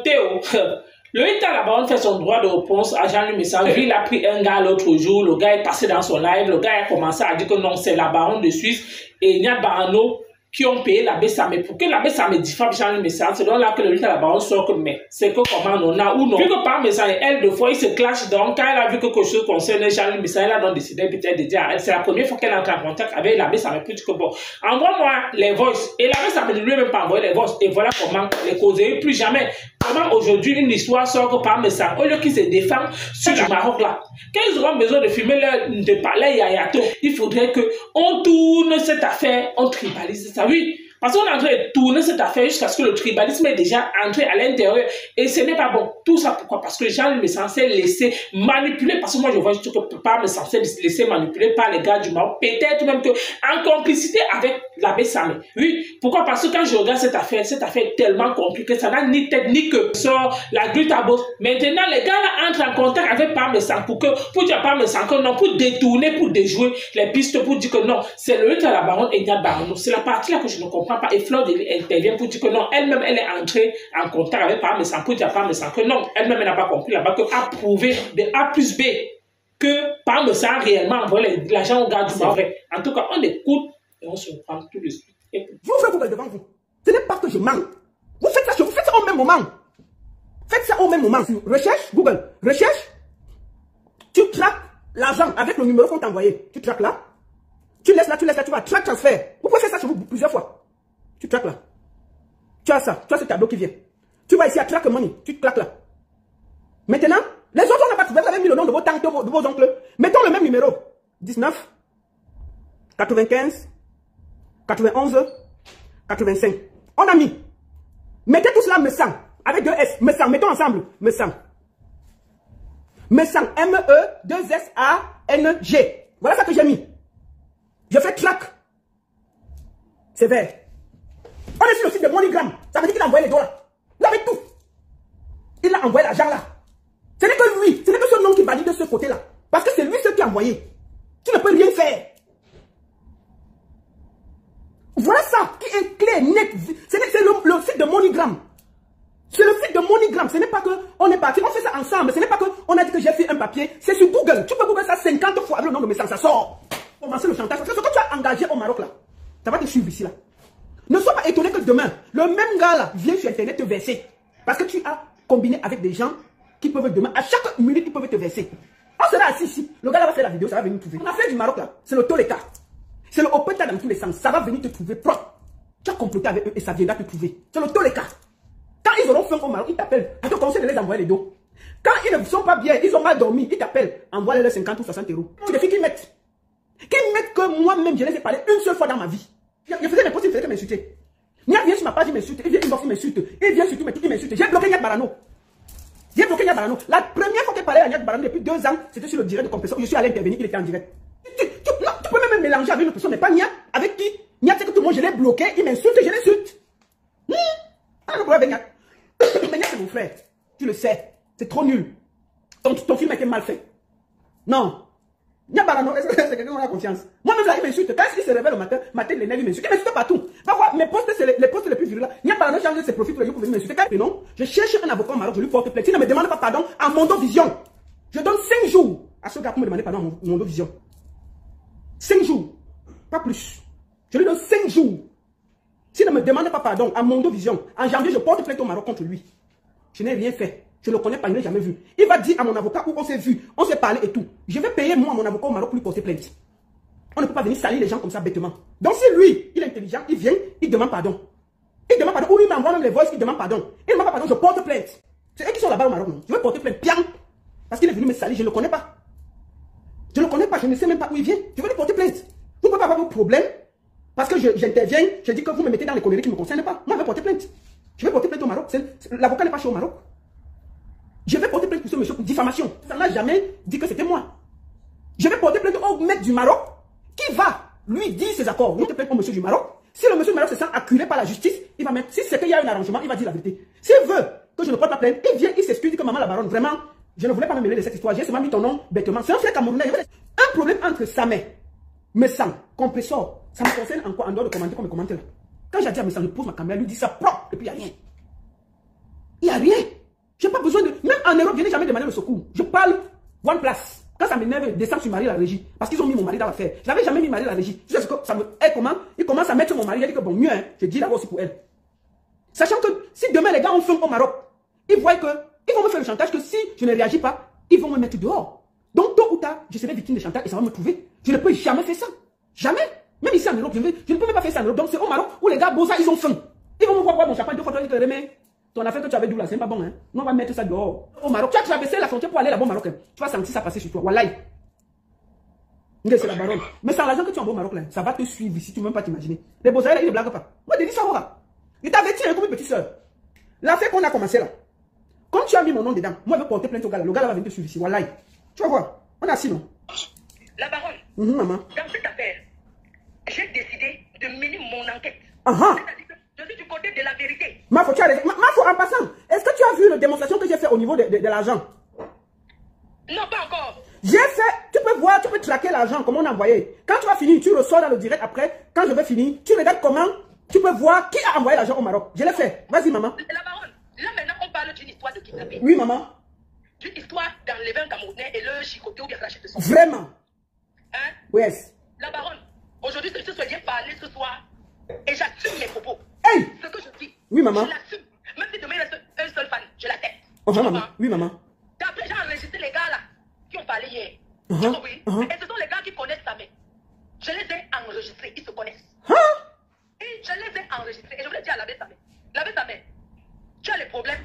Théo, le État là-bas, on fait son droit de réponse à Jean-Louis Message. Il a pris un gars l'autre jour, le gars est passé dans son live, le gars a commencé à dire que non, c'est la baronne de Suisse et Niad Barano qui ont payé l'abbé Samé. Pour que l'abbé Samé diffame Jean-Louis Message, c'est donc là que le État là-bas, on sort que mais c'est que comment on a ou non. Vu que par message, elle, deux fois, il se clash. Donc, quand elle a vu que quelque chose concerne Jean-Louis Message, elle a donc décidé peut-être de dire à elle, c'est la première fois qu'elle entre en contact avec l'abbé Samé. Puis que bon, envoie-moi les voices. Et l'abbé Samé ne lui a même pas envoyé les voices. Et voilà comment les causer plus jamais. Comment aujourd'hui une histoire sort que par message, au lieu qu'ils se défendent sur le Maroc là, quand ils auront besoin de filmer de parler Yayato, il faudrait que on tourne cette affaire, on tribalise ça, oui. Parce qu'on est en train de tourner cette affaire jusqu'à ce que le tribalisme est déjà entré à l'intérieur. Et ce n'est pas bon. Tout ça pourquoi? Parce que les gens me censés laisser manipuler. Parce que moi, je vois juste que pas me censé laisser manipuler par les gars du Maroc. Peut-être même que en complicité avec l'abbé Samé. Oui. Pourquoi? Parce que quand je regarde cette affaire est tellement compliquée. Ça n'a ni tête ni queue. Sort la glutte à bosse. Maintenant, les gars là entrent en contact avec Parmesan pour dire à Parmesan que non, pour détourner, pour déjouer les pistes, pour dire que non, c'est le à la baronne et Niad Barano. C'est la partie là que je ne comprends pas. Et Fleur intervient pour dire que non, elle-même, elle est entrée en contact avec Parmesan pour dire à Parmesan que non, elle-même, elle n'a pas compris là-bas que A prouvé de A plus B que Parmesan réellement envoyé l'argent au gars du Maroc. En tout cas, on écoute et on se reprend tout de suite. Vous faites Google devant vous. Ce n'est pas que je manque. Vous faites ça au même moment. Faites ça au même moment. Recherche, Google, recherche. Tu traques l'argent avec le numéro qu'on t'a envoyé. Tu traques là. Tu laisses là, tu vas track transfert. Vous pouvez faire ça sur vous plusieurs fois. Tu traques là. Tu as ça, tu as ce tableau qui vient. Tu vas ici à track money, tu claques là. Maintenant, les autres, on n'a pas trouvé, vous avez mis le nom de vos tantes, de vos oncles. Mettons le même numéro. 19, 95, 91, 85. On a mis. Mettez tout cela Messan, avec deux S. Messan, mettons ensemble. Messan. Messan, M-E-2-S-A-N-G. Voilà ça que j'ai mis. Je fais track. C'est vert. On est sur le site de MoneyGram. Ça veut dire qu'il a envoyé les dollars. Là, avec tout. Il a envoyé l'argent là. Ce n'est que lui. Ce n'est que ce nom qui valide de ce côté-là. Parce que c'est lui ce qui a envoyé. Tu ne peux rien faire. Voilà ça qui est clair, net. C'est le site de MoneyGram. C'est le site de MoneyGram. Ce n'est pas qu'on est parti. On fait ça ensemble. Ce n'est pas qu'on a dit que j'ai fait un papier. C'est sur Google. Tu peux Google ça 50 fois avec le nom de message. Ça sort. Commencer le chantage. Parce que ce que tu as engagé au Maroc là, ça va te suivre ici là. Ne sois pas étonné que demain, le même gars là vient sur internet te verser. Parce que tu as combiné avec des gens qui peuvent demain, à chaque minute, ils peuvent te verser. On sera assis ici. Le gars là va faire la vidéo, ça va venir nous trouver. On a fait du Maroc là. C'est le Toleka. C'est le Opeta dans tous les sens. Ça va venir te trouver propre. Tu as comploté avec eux et ça viendra te trouver. C'est le Toleka. Quand ils auront faim au Maroc, ils t'appellent. Je te conseille de les envoyer les dos. Quand ils ne sont pas bien, ils ont mal dormi, ils t'appellent. Envoie-les 50 ou 60 euros. C'est des filles qui mettent. Qui mettent que moi-même, je les ai parlé une seule fois dans ma vie. Je faisais mes posts, il faisait que m'insulter. Nia vient sur ma page, il m'insulte. Il vient inbox, il m'insulte. Il vient sur tout, mais tout, il m'insulte. J'ai bloqué Niad Barano. J'ai bloqué Niad Barano. La première fois qu'il parlait à Niad Barano depuis 2 ans, c'était sur le direct de compresseur. Je suis allé intervenir, il était en direct. Non, tu peux même mélanger avec une personne, mais pas Niad. Avec qui? Niad, c'est que tout le monde, je l'ai bloqué, il m'insulte et je l'insulte. Ah, le problème avec Niad. Mais Niad, c'est mon frère. Tu le sais. C'est trop nul. Ton film a été mal fait. Non. Niad Barano, c'est quelqu'un qui a confiance. Moi-même, là, il m'insulte. Quand il se réveille le matin, les nerfs, il m'insulte. Il m'insulte partout. Va voir, mes posts, c'est les posts les plus virils là. Niad Barano change ses profils tous les jours pour venir m'insulter. Non, je cherche un avocat au Maroc, je lui porte plainte. Il ne me demande pas pardon à Mondovision. Je donne 5 jours à ce gars pour me demander pardon à Mondovision. 5 jours. Pas plus. Je lui donne 5 jours. S'il ne me demande pas pardon à Mondovision, en janvier, je porte plainte au Maroc contre lui. Je n'ai rien fait. Je ne le connais pas, il ne l'a jamais vu. Il va dire à mon avocat où on s'est vu, on s'est parlé et tout. Je vais payer moi mon avocat au Maroc pour lui porter plainte. On ne peut pas venir salir les gens comme ça bêtement. Donc si lui, il est intelligent, il vient, il demande pardon. Il demande pardon, ou il m'envoie même les voices, il demande pardon. Il ne demande pas pardon, je porte plainte. C'est eux qui sont là-bas au Maroc, non? Je vais porter plainte, bien. Parce qu'il est venu me salir, je ne le connais pas. Je ne le connais pas, je ne sais même pas où il vient. Je vais lui porter plainte. Vous ne pouvez pas avoir vos problèmes. Parce que j'interviens, je dis que vous me mettez dans les conneries qui ne me concernent pas. Moi, je vais porter plainte. Je vais porter plainte au Maroc. L'avocat n'est pas chez au Maroc. Je vais porter plainte pour ce monsieur pour diffamation. Ça n'a jamais dit que c'était moi. Je vais porter plainte au mec du Maroc qui va lui dire ses accords. Porter plainte au monsieur du Maroc. Si le monsieur du Maroc se sent acculé par la justice, il va mettre. Si c'est qu'il y a un arrangement, il va dire la vérité. S'il veut que je ne porte pas plainte, il vient, il s'excuse, dit que maman la baronne, vraiment, je ne voulais pas me mêler de cette histoire. J'ai seulement mis ton nom bêtement. C'est un frère camerounais. Un problème entre Samé, Messan, compresseur, ça me concerne en quoi? En dehors de commenter comme le commentaire là. Quand j'ai dit à Messan, je pose ma caméra, lui dit ça propre, et puis il n'y a rien. Il n'y a rien. en Europe, je n'ai jamais demandé le secours. Je parle one place. Quand ça m'énerve, descends sur Marie la régie. Parce qu'ils ont mis mon mari dans l'affaire. Je n'avais jamais mis Marie la régie. Tu sais ce que ça me. Elle, comment? Il commence à mettre mon mari. Il dit que bon, mieux, hein, je dis d'abord aussi pour elle. Sachant que si demain les gars ont faim au Maroc, ils voient que. Ils vont me faire le chantage que si je ne réagis pas, ils vont me mettre dehors. Donc, tôt ou tard, je serai victime de chantage et ça va me trouver. Je ne peux jamais faire ça. Jamais. Même ici en Europe, je ne peux même pas faire ça en Europe. Donc, c'est au Maroc où les gars, Bosa, ils ont faim. Ils vont me voir boire mon champagne 2 fois, 3 litres, mais ton affaire que tu avais d'où là, c'est pas bon, hein. Nous, on va mettre ça dehors. Au Maroc, tu as traversé la frontière pour aller là-bas au Maroc. Hein. Tu vas sentir ça passer sur toi. Wallahi. C'est la baronne. Mais sans l'argent que tu as au Maroc, là, ça va te suivre ici, tu ne peux même pas t'imaginer. Les Bosa, là, ils ne blaguent pas. Moi, je dis ça, voilà. Il t'avait tiré comme une petite soeur. L'affaire qu'on a commencé là. Comme tu as mis mon nom dedans, moi je vais porter plainte au gars là. Le gars là va venir te suivre ici. Wallahi. Tu vas voir. On est assis, non? La baronne. Maman. Dans cette affaire, j'ai décidé de mener mon enquête. C'est-à-dire que je suis du côté de la vérité. Mafo, tu as raison. Mafo, en passant, est-ce que tu as vu la démonstration que j'ai fait au niveau de l'argent? Non, pas encore. J'ai fait, tu peux voir, tu peux traquer l'argent, comment on a envoyé. Quand tu vas finir, tu ressors dans le direct après. Quand je vais finir, tu regardes comment, tu peux voir qui a envoyé l'argent au Maroc. Je l'ai fait. Vas-y, maman. La baronne, là maintenant, on parle d'une histoire de kidnapping. Oui, maman. D'une histoire d'enlever un Camerounais et le chicoter ou bien lâcher de son. Vraiment. Hein? Yes. La baronne, aujourd'hui, je te bien parler ce soir et j'assume mes propos. Hey! Ce que je dis, oui, maman. je l'assume. Même si demain il reste un seul fan, je l'accepte. Oh, maman. Oui, maman. Et après, j'ai enregistré les gars là qui ont parlé hier. Tu Uh-huh. comprends? Et ce sont les gars qui connaissent sa mère. Je les ai enregistrés, ils se connaissent. Et je les ai enregistrés. Et je voulais dire à l'abbé Samé, l'abbé Samé, tu as les problèmes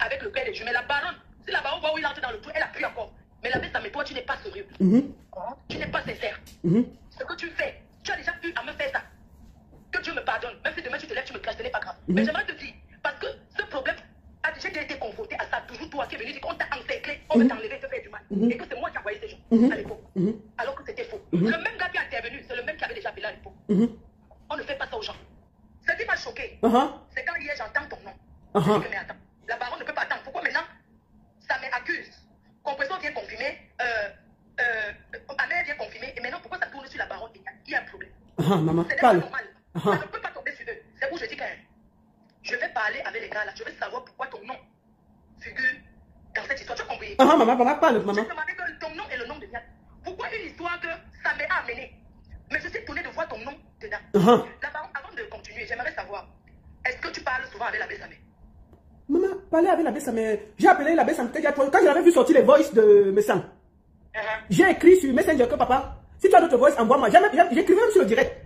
avec le père des jumelles. La baronne, si la baronne voit où il entre dans le trou, elle appuie encore. Mais l'abbé Samé, toi, tu n'es pas sérieux. Tu n'es pas sincère. Ce que tu fais, tu as déjà eu à me faire ça. Que Dieu me pardonne. Même si demain tu te lèves, tu me classes, ce n'est pas grave. Mais j'aimerais te dire, parce que ce problème a déjà été confronté à ça. Toujours toi qui es venu dire qu'on t'a encerclé, on veut t'enlever, te faire du mal. Et que c'est moi qui ai envoyé ces gens à l'époque. Alors que c'était faux. Le même gars qui a intervenu, c'est le même qui avait déjà appelé à l'époque. On ne fait pas ça aux gens. Ce qui m'a choqué, c'est quand hier j'entends ton nom. Je dis que mais attends, la baronne ne peut pas attendre. Pourquoi maintenant ça m'accuse? Compression vient confirmer, Amère vient confirmer, et maintenant pourquoi ça tourne sur la baronne? Il y a un problème. Maman, Ce n'est pas normal. Ça ne peut pas tomber sur eux. C'est où je dis que je vais parler avec les gars là. Je vais savoir pourquoi ton nom figure dans cette histoire. Tu as compris? maman, parle, maman. J'ai demandé que ton nom est le nom de Niat. Pourquoi une histoire que ça m'est amené? Mais je suis étonné de voir ton nom dedans. Là-bas, avant de continuer, j'aimerais savoir, est-ce que tu parles souvent avec l'abbé Samé? Maman, parler avec l'abbé Samé. J'ai appelé l'abbé Samé quand je l'avais vu sortir les voices de Messan. J'ai écrit sur Messenger que papa, si tu as d'autres voices, envoie-moi. J'écrivais même sur le direct.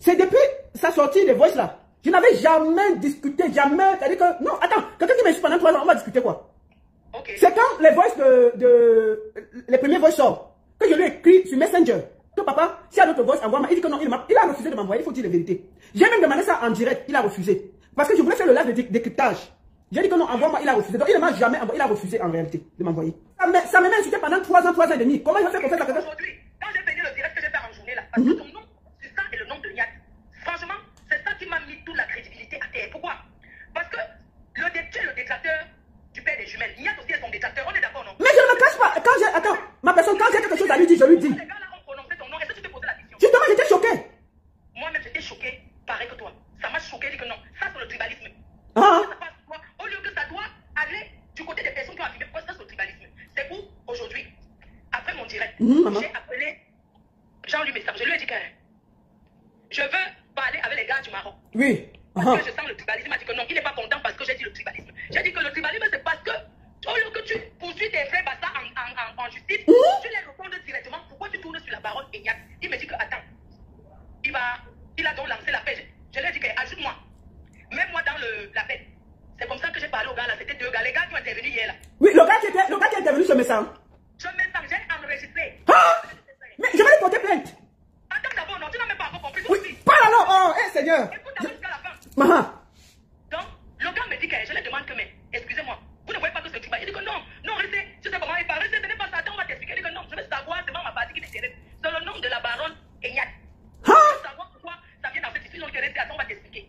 C'est depuis sa sortie des voices là. Je n'avais jamais discuté, jamais. C'est-à-dire que, non, attends, quelqu'un qui m'insulte pendant 3 ans, on va discuter quoi? C'est quand les voices les premiers voices sortent, que je lui ai écrit sur Messenger. Que papa, s'il y a d'autres voices, envoie-moi. Il dit que non, il a refusé de m'envoyer, il faut dire la vérité. J'ai même demandé ça en direct, il a refusé. Parce que je voulais faire le live de décryptage. J'ai dit que non, envoie-moi, il a refusé. Donc il ne m'a jamais envoyé, il a refusé en réalité de m'envoyer. Ça m'a insulté pendant 3 ans et demi. Comment il va faire pour faire ça? Aujourd'hui, quand j'ai fini le direct que j'ai fait en journée là, parce que ton nom, c'est ça et le nom de Niat. Franchement, c'est ça qui m'a mis toute la crédibilité à terre. Pourquoi? Parce que tu es le déclateur du père des jumelles. Niat aussi est son déclateur. On est d'accord, non? Mais je ne me cache pas. Attends, ma personne, quand j'ai quelque chose à lui dire, je lui dis. Les gars là ont prononcé ton nom. Est-ce que tu t'es posé la question? Justement, j'étais choqué. Moi-même, j'étais choqué, pareil que toi. Ça m'a choqué, dit que non. Ça, c'est le tribalisme. Au lieu que ça doit aller du côté des personnes qui ont affirmé pourquoi ça, c'est le tribalisme. C'est où, aujourd'hui, après mon direct, j'ai appelé Jean-Louis Messam. Je lui ai dit que je veux parler avec les gars du Maroc. Oui. Parce que je sens le tribalisme. Il m'a dit que non, il n'est pas content parce que j'ai dit le tribalisme. J'ai dit que le tribalisme, c'est parce que au lieu que tu poursuis tes frères Bassa en justice, tu les réponds directement. Pourquoi tu tournes sur la baronne Ignac? Il me dit que attends, il a donc lancé la paix. Je lui ai dit que ajoute-moi. Mets-moi dans la paix. C'est comme ça que j'ai parlé aux gars là. C'était 2 gars. Les gars qui ont intervenu hier là. Oui, le gars qui est intervenu sur Messan. Je mets ça, j'ai enregistré. Mais je vais lui porter plainte. Attends d'abord, non, tu n'as même pas encore compris. Oui, parle alors. Oh, Seigneur. Écoute d'abord jusqu'à la fin. Donc, le gars me dit que je lui demande que, mais excusez-moi, vous ne voyez pas que c'est tribal. Il dit que non, restez, tu sais comment il parle, restez, ce n'est pas ça, attends, on va t'expliquer. Il dit que non, je veux savoir, c'est pas ma partie qui m'intéresse. C'est le nom de la baronne Eignat. Je veux savoir pourquoi ça vient dans cette histoire, donc restez, attends, on va t'expliquer.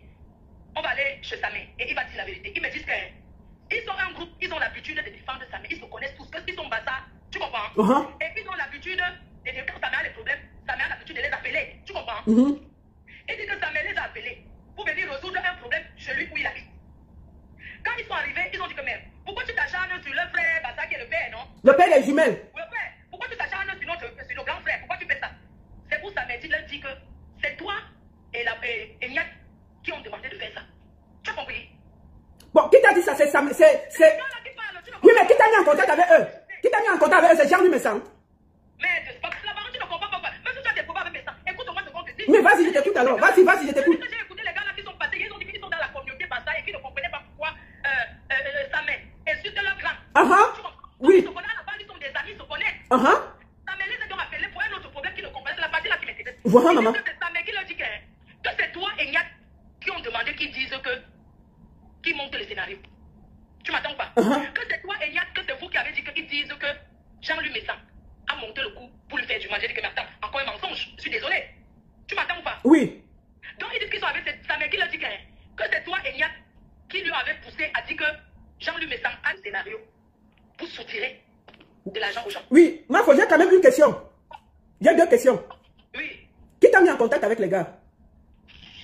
On va aller chez Samé et il va dire la vérité. Ils me disent qu'ils sont un groupe, ils ont l'habitude de défendre Samé, ils se connaissent tous, parce qu'ils sont bazar, tu comprends? Et ils ont l'habitude de dire quand Samé a des problèmes, Samé a l'habitude de les appeler, tu comprends? Et dit que Samé les a appelés pour venir résoudre un problème chez lui où il habite. Quand ils sont arrivés, ils ont dit que mais pourquoi tu t'acharnes sur le frère Le père des jumelles. Oui, ouais. Pourquoi tu t'acharnes sur nos grands frères? Pourquoi tu fais ça? C'est pour ça, mais tu leur dis que c'est toi et Niat qui ont demandé de faire ça. Tu as compris? Bon, qui t'a dit ça? C'est... Oui, mais qui t'a mis en contact avec eux? Qui t'a mis en contact avec eux? C'est Jean-Louis Messang. Mais la parole, tu ne comprends pas. Même si tu as des problèmes avec Messang, écoute-moi ce qu'on te dit. Mais vas-y, je t'écoute alors. Vas-y, je t'écoute. J'ai écouté les gars là qui sont passés, ils ont dit qu'ils sont dans la communauté par ça et qu'ils ne comprenaient pas pourquoi sa mère insultait leur grand. Oui. Ils se connaissent à la base, ils sont des amis, ils se connaissent. Sa mère les a rappelé pour un autre problème qu'ils ne comprennent. C'est la partie là qui m'intéresse. Voilà, maman. C'est sa mère qui leur dit que c'est toi et Niat qui ont demandé qu'ils disent qu'ils montent le scénario. Tu m'attends pas? Que c'est toi et Niat, que c'est vous qui avez dit qu'ils disent que Jean-Louis Messang a monté le coup pour lui faire du mal. J'ai dit que mais attends, encore un mensonge. Je suis désolé. Tu m'attends ou pas? Oui. Donc ils disent qu'ils sont avec sa mère qui leur dit que c'est toi et Niat qui lui avait poussé à dire que Jean-Louis Messang a un scénario pour soutirer de l'argent aux gens. Oui, Mafo, j'ai quand même une question. J'ai deux questions. Oui. Qui t'a mis en contact avec les gars?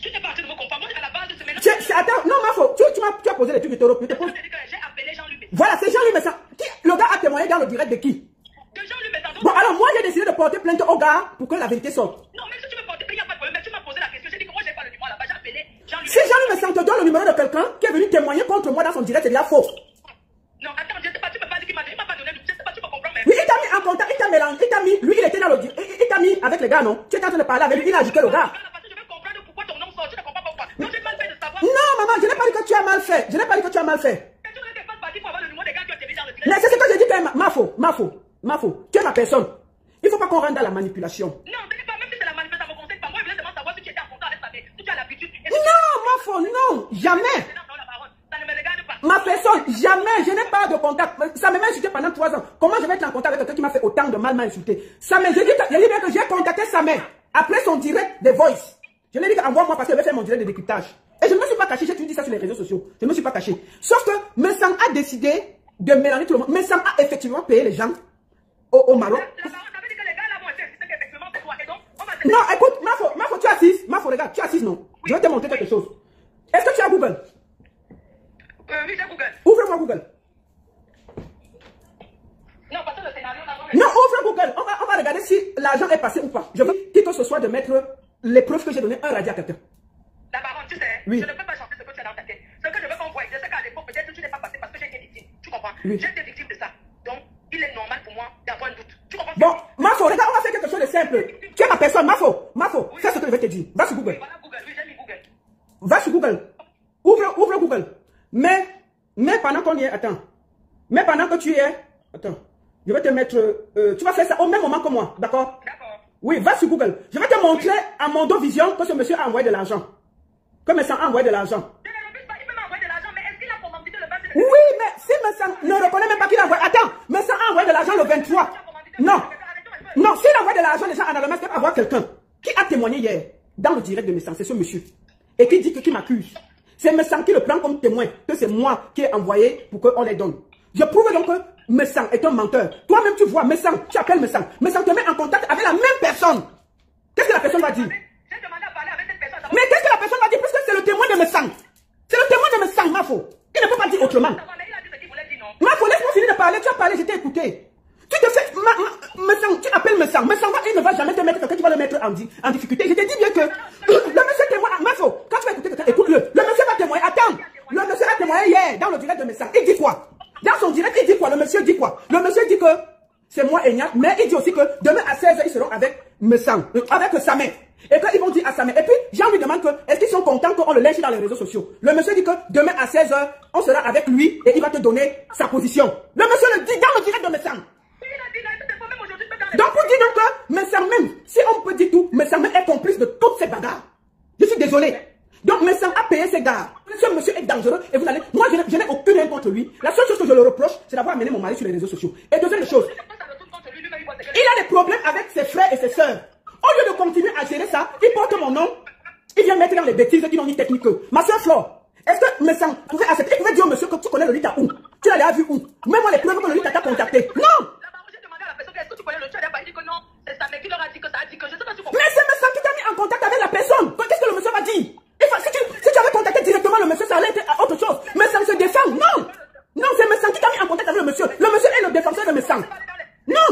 Tu n'es pas en train de me comprendre. Moi, à la base de ce mélange. Attends, non, Mafo, tu as posé les trucs de Toro. J'ai appelé Jean-Louis Messang. Voilà, c'est Jean-Louis Messang. Le gars a témoigné dans le direct de qui? De Jean-Louis Messang. Bon, alors moi, j'ai décidé de porter plainte au gars pour que la vérité sorte. Non, mais si tu veux porter plainte, il n'y a pas de problème. Mais tu m'as posé la question. J'ai dit que moi, j'ai pas le numéro là-bas. J'ai appelé Jean-Louis Si Jean-Louis Messang te donne le numéro de quelqu'un qui est venu témoigner contre moi dans son direct, c'est déjà faux. Non, attends, je ne sais pas, tu m'as pas dit qu'il m'a pas donné le. Je ne sais pas, tu peux comprendre même. Oui, il t'a mis en contact, il t'a mélangé, il t'a mis, lui, il était dans le direct, il t'a mis avec les gars, non? Tu étais en train de parler avec lui, il a agité le gars. Je veux comprendre pourquoi ton nom sort. Tu ne comprends pas pourquoi. Donc, j'ai mal fait de savoir. Non, maman, je n'ai pas dit que tu as mal fait. Je n'ai pas dit que tu as mal fait. Mais tu n'es pas parti pour avoir le numéro des gars qui ont été mis dans le direct. Mais c'est ce que j'ai dit, Mafo, tu es ma personne. Il ne faut pas qu'on rentre dans la manipulation. Non, ce n'est pas, même si c'est la manipulation, ça me conseille pas. Moi, je voulais seulement savoir si tu étais en contact avec sa mère, si tu as l'habitude. Non, Mafo, non, jamais. Ça ne me regarde pas. Ma personne, jamais, je n'ai pas de contact. Ça m'a insulté pendant 3 ans. Comment je vais être en contact avec quelqu'un qui m'a fait autant de mal, m'a insulté? Sa mère, j'ai dit bien que j'ai contacté sa mère après son direct de Voice. Je lui ai dit qu'envoie-moi parce qu'elle veut faire mon direct de décryptage. Et je ne me suis pas caché, j'ai tout dit ça sur les réseaux sociaux. Je ne me suis pas caché. Sauf que Messang a décidé de mélanger tout le monde. Messang a effectivement payé les gens au Maroc. Non, écoute, Mafo, tu es assise. Mafo, regarde, tu es assise, non? Je vais te montrer quelque chose. Est-ce que tu as Google? Oui, j'ai Google. Ouvre-moi Google. Non, parce que le scénario là. Non, ouvre Google. On va regarder si l'argent est passé ou pas. Je veux qui que ce soit de mettre les preuves que j'ai donné un radio à quelqu'un. La baronne, tu sais, oui. Je ne peux pas chanter ce que tu as dans ta tête. Ce que je veux qu'on voie, je sais qu'à l'époque, peut-être que tu n'es pas passé parce que j'ai été victime. Tu comprends? Oui. J'ai été victime de ça. Donc, il est normal pour moi d'avoir un doute. Tu comprends? Bon, Mafo, regarde, on va faire quelque chose de simple. Tu es ma personne, Mafo, oui. Fais ce que je vais te dire. Va sur Google. Oui, voilà Google, oui, j'ai mis Google. Va sur Google. Ouvre Google. Mais pendant qu'on y est, attends. Mais pendant que tu y es, attends. Je vais te mettre, tu vas faire ça au même moment que moi, d'accord? D'accord. Oui, va sur Google. Je vais te montrer à Mondo Vision que ce monsieur a envoyé de l'argent. Que Messang a envoyé de l'argent. Je ne refuse pas, il peut m'envoyer de l'argent, mais est-ce qu'il a commandité le bas? Oui, mais si Messang ne reconnaît même pas qu'il a envoyé. Attends, Messang a envoyé de l'argent le 23. Non, s'il envoie de l'argent déjà anonyment, c'est avoir quelqu'un qui a témoigné hier dans le direct de Messang, c'est ce monsieur. Et qui dit que qui m'accuse. C'est Messang qui le prend comme témoin, que c'est moi qui ai envoyé pour qu'on les donne. Je prouve donc que Messang est un menteur. Toi-même, tu vois, Messang, tu appelles Messang. Messang te met en contact avec la même personne. Qu'est-ce que la personne va dire? J'ai demandé à parler avec cette personne. Mais qu'est-ce que la personne va dire? Puisque c'est le témoin de Messang. C'est le témoin de Messang, Mafo. Il ne peut pas dire autrement. Mafo, laisse-moi finir de parler. Tu as parlé, je t'ai écouté. Tu te fais... Messang, tu appelles Messang. Messang, il ne va jamais te mettre quelqu'un qui va le mettre en difficulté. Je t'ai dit bien que le monsieur témoigne. Mafo, quand tu vas écouter quelqu'un, écoute-le. Le monsieur va témoigner. Attends. Le monsieur a témoigné hier dans le direct de Messang. Il dit quoi? Dans son direct, il dit quoi? Le monsieur dit quoi? Le monsieur dit que c'est moi et Niat, mais il dit aussi que demain à 16h, ils seront avec Messang, avec sa mère. Et qu'ils vont dire à sa mère. Et puis, Jean lui demande que, est-ce qu'ils sont contents qu'on le lynche dans les réseaux sociaux? Le monsieur dit que demain à 16h, on sera avec lui et il va te donner sa position. Le monsieur le dit dans le direct de Messang. Donc, pour dire donc que Messang même, si on peut dire tout, Messang même est complice de toutes ces bagarres. Je suis désolé. Donc, Messang a payé ses gars. Ce monsieur est dangereux et vous allez... Moi, je n'ai aucune haine contre lui. La seule chose que je le reproche, c'est d'avoir amené mon mari sur les réseaux sociaux. Et deuxième chose, il a des problèmes avec ses frères et ses sœurs. Au lieu de continuer à gérer ça, il porte mon nom. Il vient mettre dans les bêtises qui n'ont ni technique. Ma soeur Flore, est-ce que Messang pouvait accepter? Il pouvait dire au monsieur que tu connais le Lita où? Tu l'as vu où? Même les preuves que le Lita t'a contacté. Non! Mais c'est Messang qui t'a mis en contact avec la personne. Qu'est-ce que le monsieur va dire? Si tu avais contacté directement le monsieur, ça allait être autre chose. Messang se défend. Non! Non, c'est Messang qui t'a mis en contact avec le monsieur. Le monsieur est le défenseur fait me sang. Non.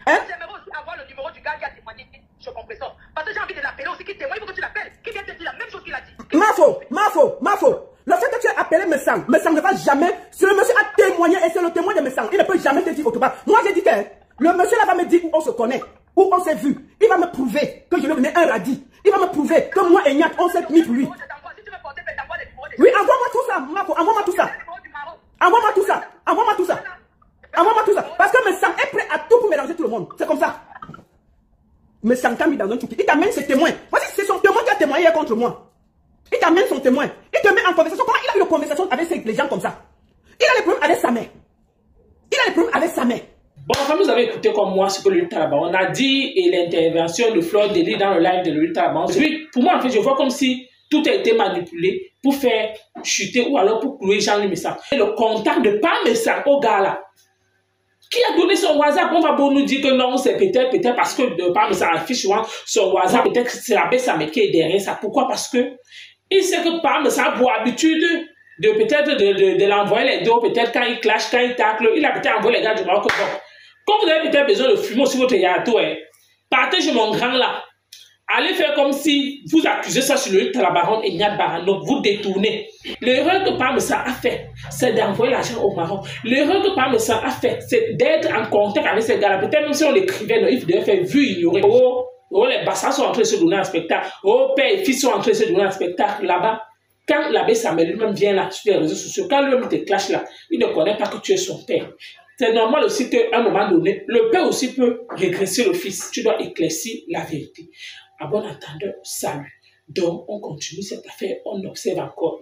Hein? J'aimerais aussi avoir le numéro du gars qui a témoigné sur compresseur. Parce que j'ai envie de l'appeler aussi, qui témoigne, il faut que tu l'appelles. Qui vient te dire la même chose qu'il a dit. Mafo. Le fait que tu as appelé me sang ne va jamais. Si le monsieur a témoigné et c'est le témoin de me sang, il ne peut jamais te dire autre part. Moi, j'ai dit que le monsieur là va me dire où on se connaît, où on s'est vu. Il va me prouver que je lui ai donné un radis. Il va me prouver que moi et Niat, on s'est mis pour lui. Oui, envoie-moi tout ça, Mafo, envoie-moi tout ça. Parce que me sang est prêt à tout pour mélanger tout le monde. C'est comme ça. Me sang t'a mis dans un truc. Il t'amène ses témoins. Voici, c'est son témoin qui a témoigné contre moi. Il t'amène son témoin. Il te met en conversation. Comment il a eu une conversation avec les gens comme ça? Il a les problèmes avec sa mère. Bon, comme vous avez écouté comme moi ce que le Taliban on a dit et l'intervention de Fleur Deli dans le live de le Taliban. Oui, pour moi, en fait, je vois comme si tout a été manipulé pour faire chuter ou alors pour clouer Jean-Louis Messang. Et le contact de Pam Messang au gars là, qui a donné son WhatsApp, on va bon nous dire que non, c'est peut-être parce que Pam Messang affiche son WhatsApp, peut-être que c'est la Bessamé qui est derrière ça. Pourquoi? Parce que il sait que Pam Messang a pour habitude de peut-être de l'envoyer les dos, peut-être quand il clash, quand il tacle, il a peut-être envoyé les gars du Maroc. Quand vous avez peut-être besoin de fumer sur votre yato, partez chez mon grand là. Allez faire comme si vous accusez ça sur le Talabaron et Niat Barano, vous détournez. L'erreur que Pam Messang a fait, c'est d'envoyer l'argent au Maroc. L'erreur que Pam Messang a fait, c'est d'être en contact avec ces gars-là. Peut-être même si on l'écrivait, il devait faire vu ignorer. Oh, les bassins sont en train de se donner un spectacle. Oh, père et fils sont en train de se donner un spectacle là-bas. Quand l'abbé Samuel lui-même vient là sur les réseaux sociaux, quand lui-même te clash là, il ne connaît pas que tu es son père. C'est normal aussi qu'à un moment donné, le père aussi peut régresser le fils. Tu dois éclaircir la vérité. À bon entendeur, salut. Donc, on continue cette affaire, on observe encore.